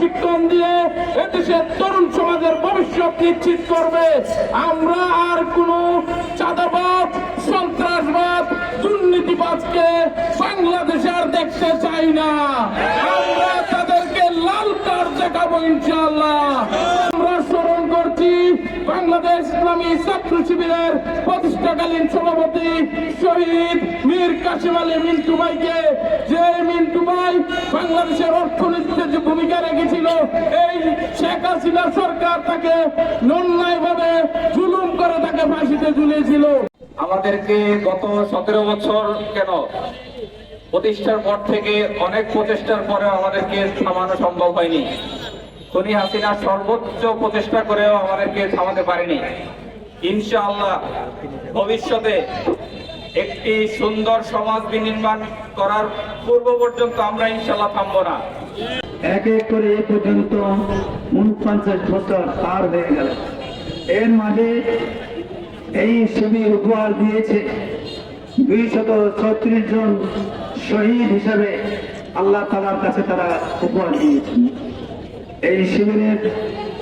প্রশিক্ষণ দিয়ে এদেশের তরুণ সমাজের ভবিষ্যৎ নিশ্চিত করবে। আমরা আর কোনো চাঁদাবাজ, সন্ত্রাসবাদ, দুর্নীতিবাজকে বাংলাদেশে আর দেখতে চাই না। আমরা তাদেরকে লাল কার্ড দেখাবো ইনশাআল্লাহ। আমরা স্মরণ করছি বাংলাদেশ ইসলামী ছাত্র শিবিরের প্রতিষ্ঠাকালীন সভাপতি শহীদ মীর কাসেম আলী মিন্টু ভাইকে, যে মিন্টু ভাই বাংলাদেশের অর্থনীতিতে যে ভূমিকা রেখেছিল, এই শেখ হাসিনা সরকার তাকে অন্যায়ভাবে জুলুম করে তাকে ফাঁসিতে ঝুলিয়েছিল। আমাদেরকে গত 17 বছর কেন প্রতিষ্ঠার পর থেকে অনেক প্রচেষ্টার পরেও আমাদেরকে থামানো সম্ভব হয়নি। খুনি হাসিনা সর্বোচ্চ প্রচেষ্টা করেও আমাদেরকে থামাতে পারেনি। ইনশাআল্লাহ ভবিষ্যতে একটি সুন্দর সমাজ বিনির্মাণ করার পূর্ব পর্যন্ত আমরা ইনশাআল্লাহ থামবো না। এক এক করে এ পর্যন্ত 49 বছর পার হয়ে গেল। এর মাঝে এই শিবির উপহার দিয়েছে 236 জন শহীদ হিসাবে আল্লাহ তাআলার কাছে তারা উপহার দিয়েছেন। এই শিবিরের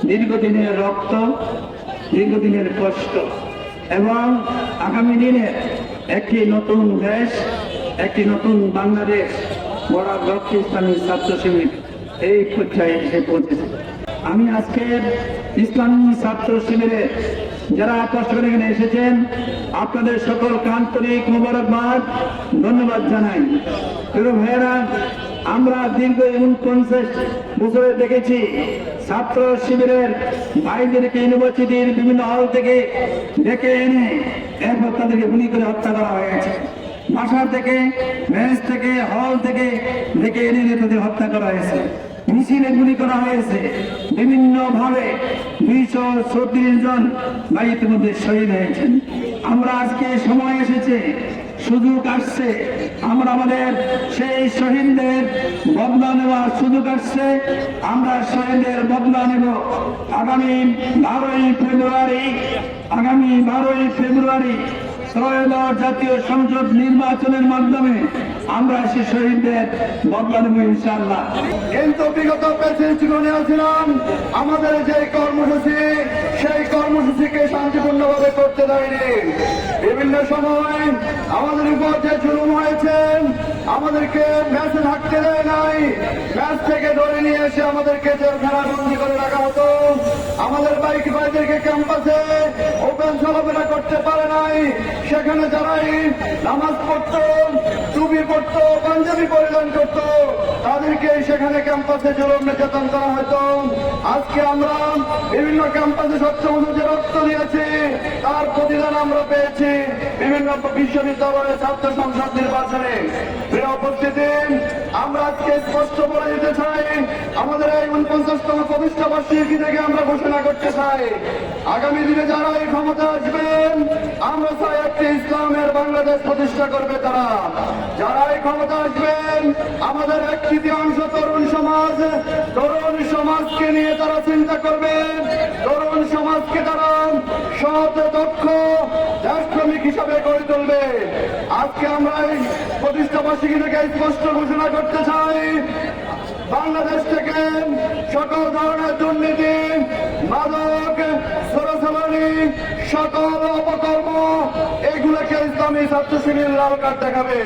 দীর্ঘদিনের রক্ত, দীর্ঘদিনের কষ্ট এবং আগামী দিনের একটি নতুন দেশ, একটি নতুন বাংলাদেশ গড়ার লক্ষ্যে ইসলামী ছাত্র শিবির এই পর্যায়ে এসে পৌঁছেছে। আমি আজকের ইসলামী ছাত্র শিবিরে যারা কষ্ট করে এখানে এসেছেন, আপনাদের সকল আন্তরিক মোবারকবাদ, ধন্যবাদ জানাই। প্রিয় ভাইয়েরা, আমরা দীর্ঘ 49 বছরে দেখেছি ছাত্র শিবিরের ভাইদেরকে ইউনিভার্সিটির বিভিন্ন হল থেকে ডেকে এনে এরপর তাদেরকে গুলি করে হত্যা করা হয়েছে। বাসা থেকে, মেস থেকে, হল থেকে ডেকে এনে তাদের হত্যা করা হয়েছে। মিছিলে গুলি করা হয়েছে বিভিন্ন ভাবে। 236 জন ভাই ইতিমধ্যে শহীদ হয়েছেন। আমরা আজকে সময় এসেছে, সুযোগ আসছে, আমরা আমাদের সেই শহীদদের বদলা নেওয়ার সুযোগ আসছে। আমরা শহীদদের বদলা নেব আগামী 12ই ফেব্রুয়ারি ত্রয়োদশ জাতীয় সংসদ নির্বাচনের মাধ্যমে আমরা সে শহীদদের বদলা নেব ইনশাআল্লাহ। কিন্তু বিগত প্রেসিডেন্ট ছিলাম আমাদের যে কর্মসূচি, সেই কর্মসূচিকে শান্তিপূর্ণভাবে করতে দেয়নি। বিভিন্ন সময় আমাদের উপর যে জুলুম হয়েছে, আমাদেরকে ম্যাচে থাকতে দেয় নাই, ম্যাচ থেকে ধরে নিয়ে এসে আমাদেরকে জেলখানা বন্দি করে রাখা হতো। আমাদের বাইক ভাইদেরকে ক্যাম্পাসে ওপেন চলাফেরা করতে পারে নাই। সেখানে যারাই নামাজ পড়তো, টুপি পড়তো, পাঞ্জাবি পরিধান করতো, তাদেরকে সেখানে ক্যাম্পাসে জুলুম নির্যাতন করা হতো। আজকে আমরা বিভিন্ন ক্যাম্পাসে স্বচ্ছভাবে যে রক্ত দিয়েছি, তার প্রতিদান আমরা পেয়েছি বিভিন্ন বিশ্ববিদ্যালয়ের ছাত্র সংসদ নির্বাচনে। প্রিয় উপস্থিতি, আমরা আজকে স্পষ্ট বলে দিতে চাই, আমাদের এই 49তম প্রতিষ্ঠা বার্ষিকী থেকে আমরা ঘোষণা করতে চাই, আগামী দিনে যারা এই ক্ষমতা আসবেন, আমরা চাই একটি ইসলামের বাংলাদেশ প্রতিষ্ঠা করবে তারা। যারা এই ক্ষমতা আসবেন, আমাদের 1/3 তরুণ সমাজকে নিয়ে তারা চিন্তা করবে। তরুণ সমাজকে তারা সৎ, দক্ষ, দেশপ্রেমিক হিসাবে গড়ে তুলবে। আজকে আমরা এই প্রতিষ্ঠা বার্ষিকী থেকে স্পষ্ট ঘোষণা করতে চাই, বাংলাদেশ থেকে সকল ধরনের দুর্নীতি, মাদক, চোরাচালানি, সকল অপকর্ম, এগুলোকে ইসলামী ছাত্র শিবির লাল কার্ড দেখাবে।